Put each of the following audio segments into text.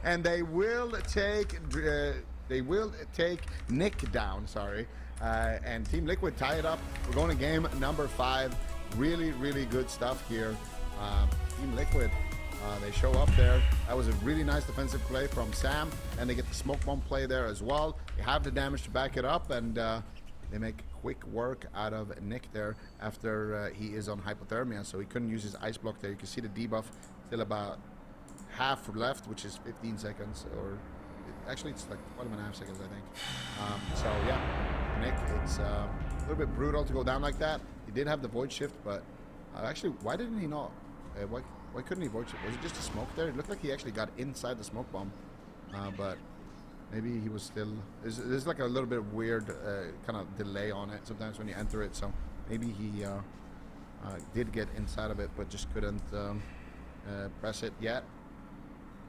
and they will take Nick down. Sorry, and Team Liquid tie it up. We're going to game number 5. Really, really good stuff here. Team Liquid, they show up there. That was a really nice defensive play from Sam, and they get the smoke bomb play there as well. They have the damage to back it up, and they make quick work out of Nick there after he is on hypothermia, so he couldn't use his ice block there. You can see the debuff still about half left, which is 15 seconds, or actually it's like 12.5 seconds, I think. So yeah, Nick, it's a little bit brutal to go down like that. He did have the void shift, but actually, why didn't he not? Why couldn't he void shift? Was it just a smoke there? It looked like he actually got inside the smoke bomb, but maybe he was still. There's like a little bit of weird kind of delay on it sometimes when you enter it. So maybe he did get inside of it, but just couldn't press it yet.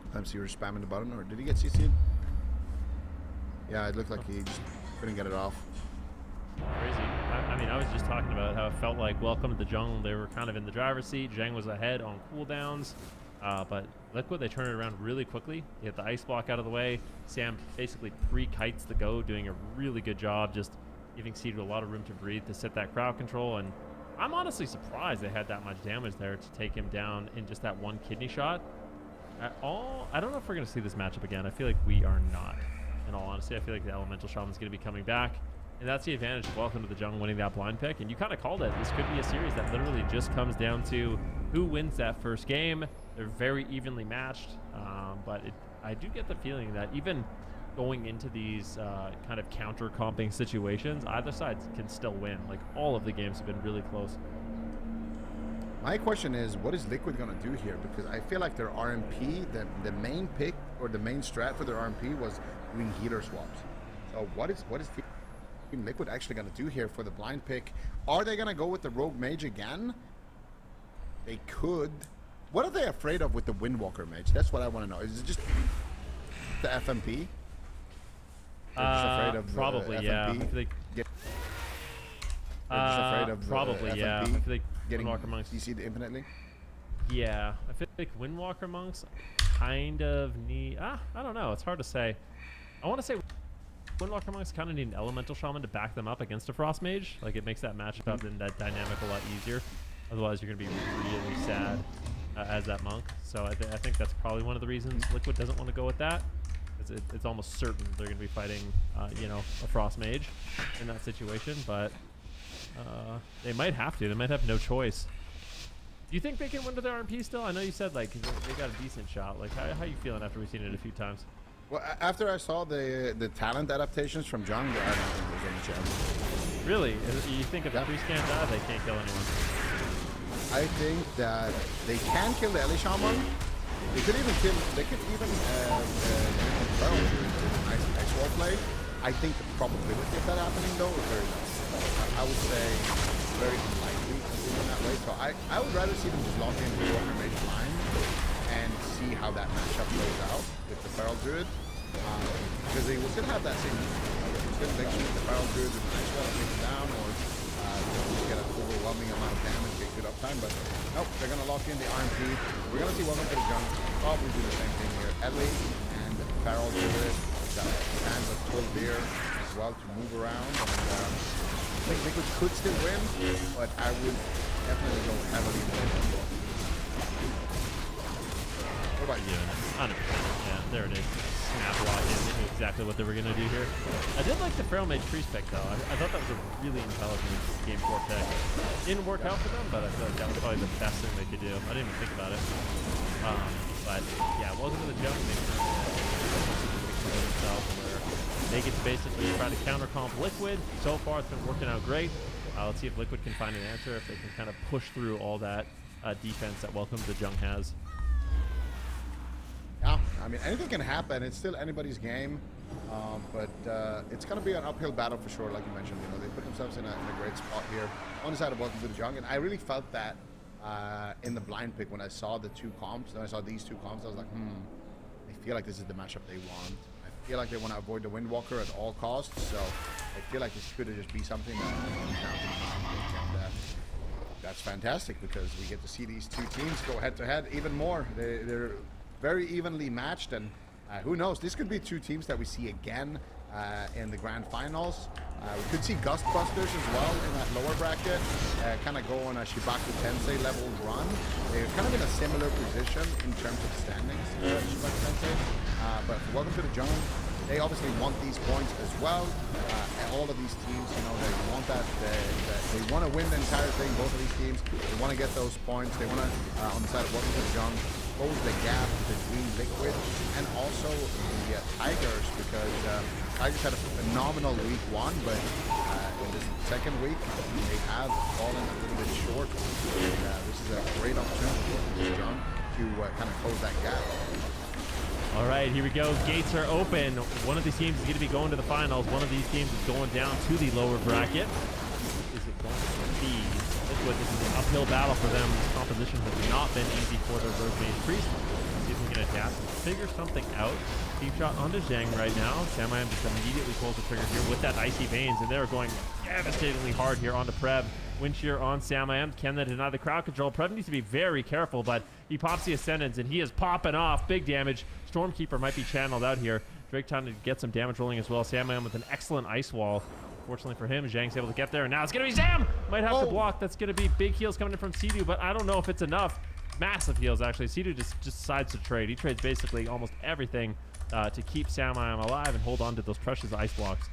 Sometimes he was spamming the button, or did he get CC'd? Yeah, it looked like he just couldn't get it off. Crazy. I mean, I was just talking about how it felt like Welcome to the Jungle. They were kind of in the driver's seat. Zheng was ahead on cooldowns. But Liquid, they turn it around really quickly. They get the ice block out of the way. Sam basically pre-kites the go, doing a really good job, just giving Cedar a lot of room to breathe to set that crowd control. And I'm honestly surprised they had that much damage there to take him down in just that one kidney shot. I don't know if we're going to see this matchup again. I feel like we are not, in all honesty. I feel like the Elemental Shaman's going to be coming back. And that's the advantage of Welcome to the Jungle winning that blind pick. And you kind of called it. This could be a series that literally just comes down to who wins that first game. They're very evenly matched. But I do get the feeling that even going into these kind of counter-comping situations, either side can still win. Like, all of the games have been really close. My question is, what is Liquid going to do here? Because I feel like their RMP, the main pick or the main strat for their RMP was doing healer swaps. So what is Team Liquid actually going to do here for the blind pick? Are they going to go with the Rogue Mage again? They could. What are they afraid of with the Windwalker Mage? That's what I want to know. Is it just the FMP? They're just afraid of probably, FMP? yeah. I feel like, They're just afraid of probably, FMP yeah. I feel like getting Windwalker Monks. CC'd infinitely? Yeah, I feel like Windwalker Monks kind of need. I don't know. It's hard to say. I want to say Windwalker Monks kind of need an Elemental Shaman to back them up against a Frost Mage. Like, it makes that matchup and that dynamic a lot easier. Otherwise, you're going to be really sad as that monk. So I think that's probably one of the reasons Liquid doesn't want to go with that. It's almost certain they're going to be fighting, a Frost Mage in that situation. But they might have to. They might have no choice. Do you think they can win with their RMP still? I know you said, like, they got a decent shot. Like, how you feeling after we've seen it a few times? Well, after I saw the talent adaptations from John, I don't think there's any chance. Really? You think if the pre-scan die, they can't kill anyone? I think that they can kill the Ellie Shaman. They could even nice wall play. I think the probability of that happening though is very low. I would say very unlikely in that way. So I would rather see them just lock in the Walker Mage line and see how that matchup plays out with the Feral Druid. Because they will still have that same still make sure the Feral Druid with nice shot takes it down, or just get an overwhelming amount of damage, get good uptime. But nope, they're gonna lock in the RMP. We're gonna see Welcome to the Jungle probably do the same thing here. Ellie and Feral Druid got hands of full beer as well to move around. And I think Liquid could still win, but I would definitely go heavily in the What about you? 100%. Yeah, there it is. Snap lock in. They knew exactly what they were going to do here. I did like the Feral Mage Priest pick, though. I thought that was a really intelligent game 4 pick. Didn't work out for them, but I feel like that was probably the best thing they could do. I didn't even think about it. But, yeah, Welcome to the Jungle. They get to basically try to counter-comp Liquid. So far, it's been working out great. Let's see if Liquid can find an answer, if they can kind of push through all that defense that Welcome to the Jungle has. Yeah, I mean, anything can happen. It's still anybody's game, but it's going to be an uphill battle for sure, like you mentioned. You know, they put themselves in a great spot here on the side of Welcome to the Jungle, and I really felt that in the blind pick when I saw the two comps. Then I saw these two comps. I was like, I feel like this is the matchup they want. I feel like they want to avoid the Windwalker at all costs. So I feel like this could just be something that comes down to the blind pick, and that's fantastic because we get to see these two teams go head to head even more. They're very evenly matched, and Who knows? This could be two teams that we see again in the grand finals. We could see Gustbusters as well in that lower bracket, kind of go on a Shibaku Tensei level run. They're kind of in a similar position in terms of standings, Shibaku Tensei. But welcome to the jungle. They obviously want these points as well. And all of these teams, you know, they want that. They want to win the entire thing. Both of these teams, they want to get those points. They want to, on the side of welcome to the jungle, close the gap between Liquid and also the Tigers, because Tigers had a phenomenal week one, but in this second week they have fallen a little bit short. And this is a great opportunity for the jungle to kind of close that gap. All right, here we go. Gates are open. One of these teams is going to be going to the finals. One of these teams is going down to the lower bracket. Is it going to be Liquid? This is an uphill battle for them. This composition has not been easy for the Rosemary Priest. Let's see if we can adapt and figure something out. Deep shot onto Zhang right now. Samayam just immediately pulls the trigger here with that Icy Veins, and they're going devastatingly hard here onto Preb. Wind shear on Samayam. Can they deny the crowd control? Preb needs to be very careful, but he pops the Ascendance, and he is popping off. Big damage. Stormkeeper might be channeled out here. Drake trying to get some damage rolling as well. Samayam with an excellent Ice Wall. Fortunately for him, Zhang's able to get there, and now it's going to be Zam! Might have to block. That's going to be big heals coming in from Sidu, but I don't know if it's enough. Massive heals, actually. Sidu just decides to trade. He trades basically almost everything to keep Samayam alive and hold on to those precious ice blocks.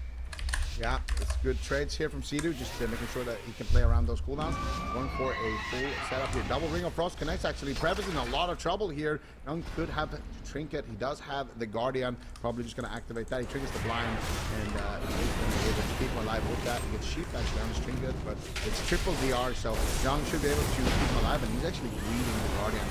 Yeah, it's good trades here from Sidu, just making sure that he can play around those cooldowns. Going for a full setup here. Double Ring of Frost connects, actually. Preb is in a lot of trouble here. Young could have Trinket. He does have the Guardian. Probably just going to activate that. He triggers the Blind, and he's going to be able to keep him alive with that. He gets Sheep actually on his Trinket, but it's triple DR, so Young should be able to keep him alive, and he's actually greeting the Guardian.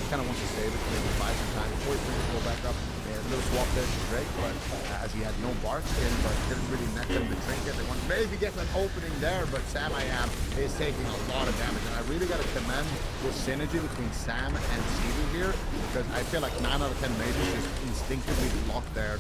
He kind of wants to save it, maybe buy some time before he triggers go back up. A little swap there to Drake, but as he had no bark skin, but didn't really net them the Trinket. They want to maybe get an opening there, but Samayam is taking a lot of damage, and I really got to commend the synergy between Sam and Sidu here, because I feel like 9 out of 10 mages just instinctively block there,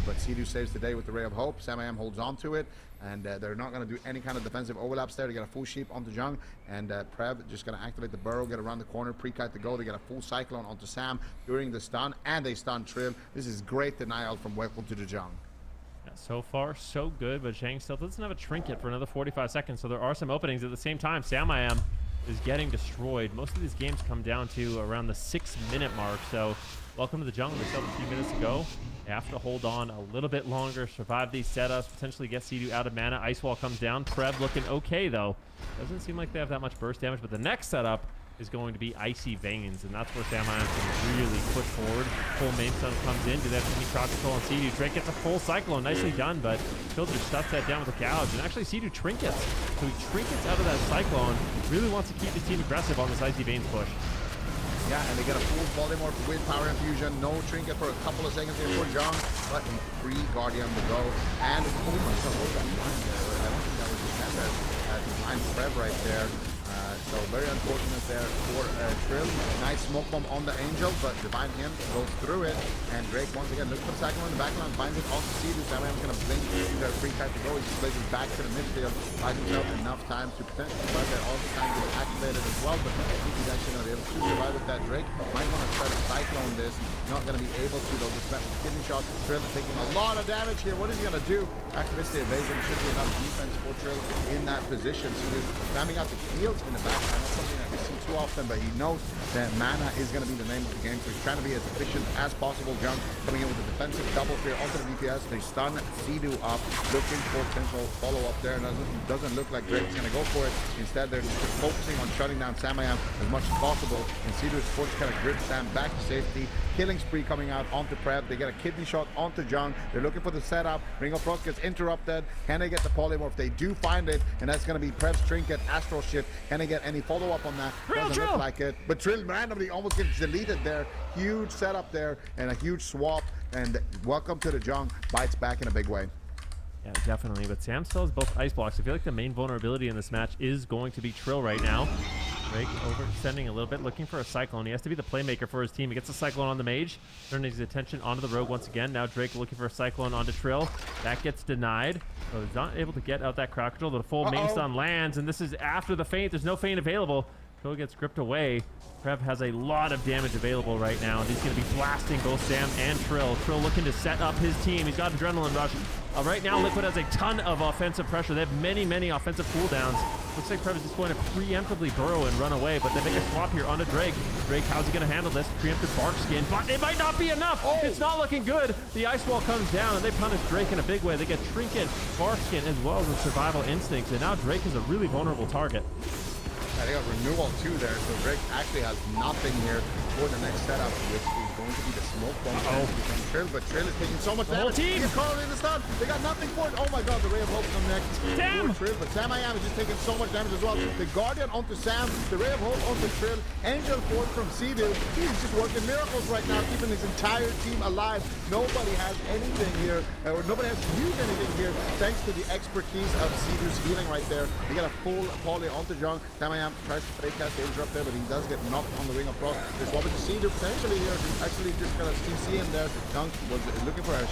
but Sidu saves the day with the Ray of Hope. Samayam holds on to it, and they're not going to do any kind of defensive overlaps there. They get a full Sheep onto Jung, and Preb just going to activate the Burrow, get around the corner, pre-kite to go. They get a full Cyclone onto Sam during the stun, and they stun Trill. This is great denial from Welcome to the Jung. Yeah, so far, so good, but Zhang still doesn't have a Trinket for another 45 seconds, so there are some openings. At the same time, Samayam is getting destroyed. Most of these games come down to around the 6-minute mark, so welcome to the jungle. They still have a few minutes to go. They have to hold on a little bit longer, survive these setups, potentially get Sidu out of mana. Ice Wall comes down. Preb looking okay, though. Doesn't seem like they have that much burst damage, but the next setup is going to be Icy Veins, and that's where Samayam can really push forward. Full main stun comes in. Do they have any crowd control on Sidu? Drake gets a full Cyclone. Nicely done, but Filter shuts that down with a gouge, and actually Sidu trinkets. So he trinkets out of that Cyclone. Really wants to keep his team aggressive on this Icy Veins push. Yeah, and they get a full Polymorph with Power Infusion. No Trinket for a couple of seconds here for Jung, but free Guardian to go. And oh my god, what was that blind there? I don't think that was intended. Blind Preb right there. So very unfortunate there for Trill. Nice smoke bomb on the Angel, but Divine Hymn goes through it. And Drake once again looks for the Cyclone in the background, finds it on Sidu. Samayam's going to blink. He's got a free time to go. He just plays it back to the midfield. Buys himself enough time to potentially survive there. All the time to get activated as well, but I think he's actually going to be able to survive with that. Drake might want to try to Cyclone this. Not going to be able to, though. Just kidney shot. Trill taking a lot of damage here. What is he going to do? Activates the evasion. Should be enough defense for Trill in that position. So he's spamming out the shields in the back. Not something that we see too often, but he knows that mana is going to be the name of the game, so he's trying to be as efficient as possible. Jung coming in with a defensive double spear onto the DPS. They stun Sidu up, looking for potential follow-up there, and it doesn't look like Drake's going to go for it. Instead, they're just focusing on shutting down Samayam as much as possible, and Sidu is forced to kind of grip Sam back to safety. Killing spree coming out onto Preb. They get a kidney shot onto Jung. They're looking for the setup. Ring of Frost gets interrupted. Can they get the Polymorph? They do find it, and that's going to be Preb's Trinket, Astral Shift. Can they get any follow-up on that? Doesn't look like it. But Trill randomly almost gets deleted there. Huge setup there, and a huge swap. And welcome to the Jung. Bites back in a big way. Yeah, definitely. But Sam still has both ice blocks. I feel like the main vulnerability in this match is going to be Trill right now. Drake overextending a little bit, looking for a Cyclone. He has to be the playmaker for his team. He gets a Cyclone on the Mage, turning his attention onto the Rogue once again. Now Drake looking for a Cyclone onto Trill. That gets denied. So he's not able to get out that crowd control. The full main stun lands, and this is after the feint. There's no feint available. Kill gets gripped away. Prev has a lot of damage available right now, and he's going to be blasting both Sam and Trill. Trill looking to set up his team. He's got Adrenaline Rush. Right now, Liquid has a ton of offensive pressure. They have many, many offensive cooldowns. Looks like Prev is just going to preemptively burrow and run away, but they make a swap here onto Drake. Drake, how's he going to handle this? Preemptive Bark Skin, but it might not be enough. Oh. It's not looking good. The Ice Wall comes down, and they punish Drake in a big way. They get Trinket, Bark Skin, as well as the Survival Instincts, and now Drake is a really vulnerable target. Yeah, they got renewal too there, so Drake actually has nothing here for the next setup, which is going to be the smoke bomb. Trill, but Trill is taking so much The whole damage. team. He's calling in the stun. They got nothing for it. Oh my god, the Ray of Hope from next. Damn. Trill, but Sam I Am is just taking so much damage as well. The Guardian onto Sam, the Ray of Hope onto Trill, Angel Force from Sea-Doo. He's just working miracles right now, keeping his entire team alive. Nobody has anything here, or nobody has to use anything here, thanks to the expertise of Sea-Doo's healing right there. They got a full poly onto Jung. Sam I Am tries to fake cast the interrupt there, but he does get knocked on the ring of frost. There's one with the Sea-Doo potentially here, actually just gonna CC him there. Jung was looking for a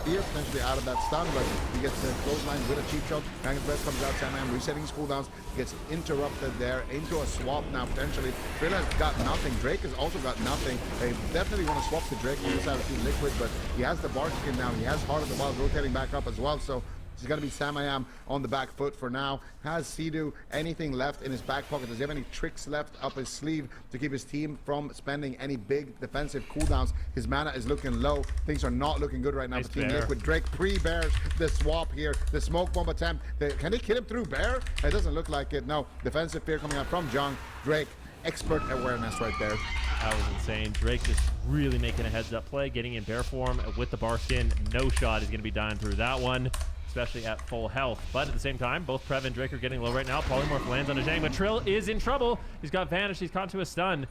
fear potentially out of that stun, but he gets a clothesline with a cheap shot. Dragon's Breath comes out, Sam I Am resetting his cooldowns, gets interrupted there into a swap now potentially. Trill has got nothing. Drake has also got nothing. They definitely want to swap to Drake. He just has Team Liquid, but he has the Bark Skin now. He has Heart of the Wild rotating back up as well, so it's going to be Sam I Am on the back foot for now. Has Sea-Doo anything left in his back pocket? Does he have any tricks left up his sleeve to keep his team from spending any big defensive cooldowns? His mana is looking low. Things are not looking good right now Nice for Team bear. Liquid. Drake pre-bears the swap here. The smoke bomb attempt. Can they kill him through bear? It doesn't look like it. No. Defensive fear coming out from Jung. Drake, expert awareness right there. That was insane. Drake just really making a heads-up play, getting in bear form with the Bark Skin. No shot is going to be dying through that one, especially at full health. But at the same time, both Prev and Drake are getting low right now. Polymorph lands on a Zhang, but Trill is in trouble. He's got Vanish. He's caught to a stun.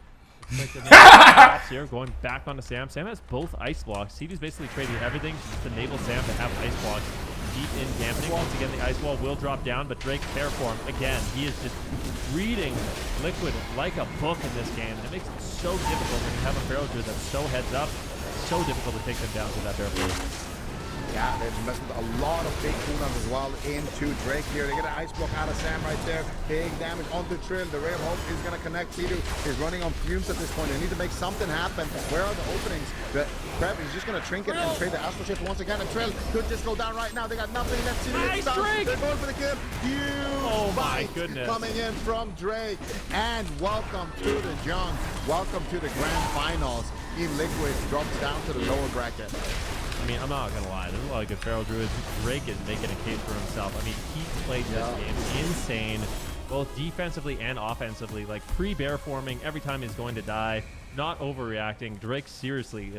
Here, going back onto Sam. Sam has both ice blocks. Sea-Doo's basically traded everything to just enable Sam to have ice blocks. Deep in dampening. Once again, the ice wall will drop down, but Drake fair form again. He is just reading Liquid like a book in this game. And it makes it so difficult when you have a Feral Druid that's so heads up. So difficult to take them down to that bear form. Yeah, they've invested a lot of big cooldowns as well into Drake here. They get an ice block out of Sam right there. Big damage onto Trill. The Ray of Hope is going to connect. Sea-Doo is running on fumes at this point. They need to make something happen. Where are the openings? The Prev is just going to trinket and trade the Astral Shift once again. And Trill could just go down right now. They got nothing left. Nice, Drake! They're going for the kill. Huge Oh my fight goodness. coming in from Drake. And welcome to the Jung. Welcome to the Grand Finals. Team Liquid drops down to the lower bracket. I mean, I'm not going to lie. There's a lot of good Feral Druids. Drake is making a case for himself. I mean, he played this game insane, both defensively and offensively. Like, pre-bear forming every time he's going to die, not overreacting. Drake, seriously,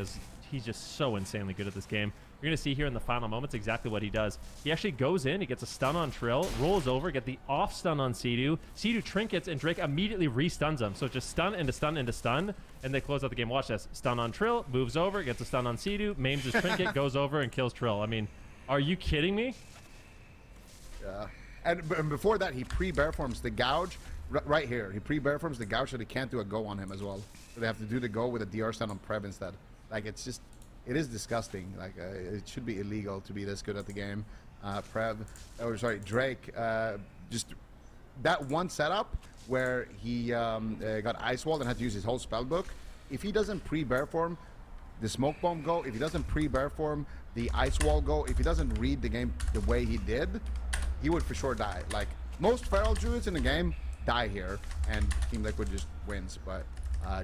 he's just so insanely good at this game. You're going to see here in the final moments exactly what he does. He actually goes in, he gets a stun on Trill, rolls over, get the off stun on Sea-Doo. Sea-Doo trinkets, and Drake immediately re-stuns him. So just stun into stun into stun, and they close out the game. Watch this. Stun on Trill, moves over, gets a stun on Sea-Doo, maims his trinket, goes over, and kills Trill. I mean, are you kidding me? Yeah. And before that, he pre-bear forms the gouge right here. He pre-bear forms the gouge so they can't do a go on him as well. So they have to do the go with a DR stun on Prev instead. Like, it's just... It is disgusting. Like, it should be illegal to be this good at the game. Drake, just that one setup where he got ice walled and had to use his whole spell book. If he doesn't pre-bear form the smoke bomb go, if he doesn't pre-bear form the ice wall go, if he doesn't read the game the way he did, he would for sure die. Like, most Feral Druids in the game die here, and Team Liquid just wins. But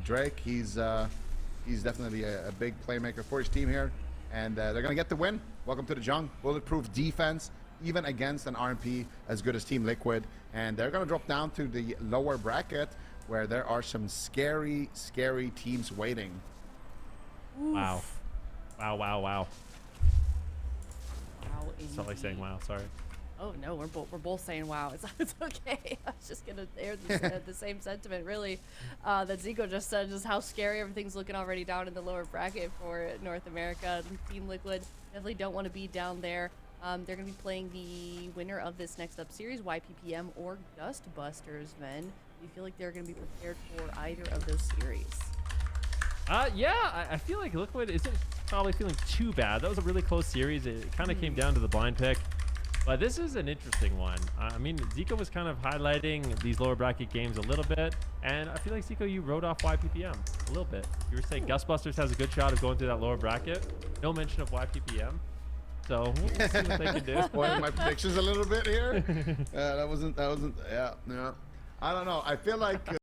Drake, he's definitely a big playmaker for his team here, and they're going to get the win. Welcome to the Jung. Bulletproof defense, even against an RMP as good as Team Liquid, and they're going to drop down to the lower bracket where there are some scary, scary teams waiting. Oof. Wow. Wow, wow, wow. Wow, It's not like saying wow, sorry. Oh no, we're both saying wow. It's okay. I was just gonna air the same sentiment, really, that Zico just said, just how scary everything's looking already down in the lower bracket for North America. Team Liquid definitely don't want to be down there. They're gonna be playing the winner of this next up series, YPPM or Dustbusters. Men, do you feel like they're gonna be prepared for either of those series? Yeah, I feel like Liquid isn't probably feeling too bad. That was a really close series. It kind of came down to the blind pick. But this is an interesting one. I mean, Zico was kind of highlighting these lower bracket games a little bit, and I feel like Zico, you wrote off YPPM a little bit. You were saying Gustbusters has a good shot of going through that lower bracket. No mention of YPPM. So we'll see what they can do. Spoiling my predictions a little bit here. That wasn't. Yeah. I don't know. I feel like.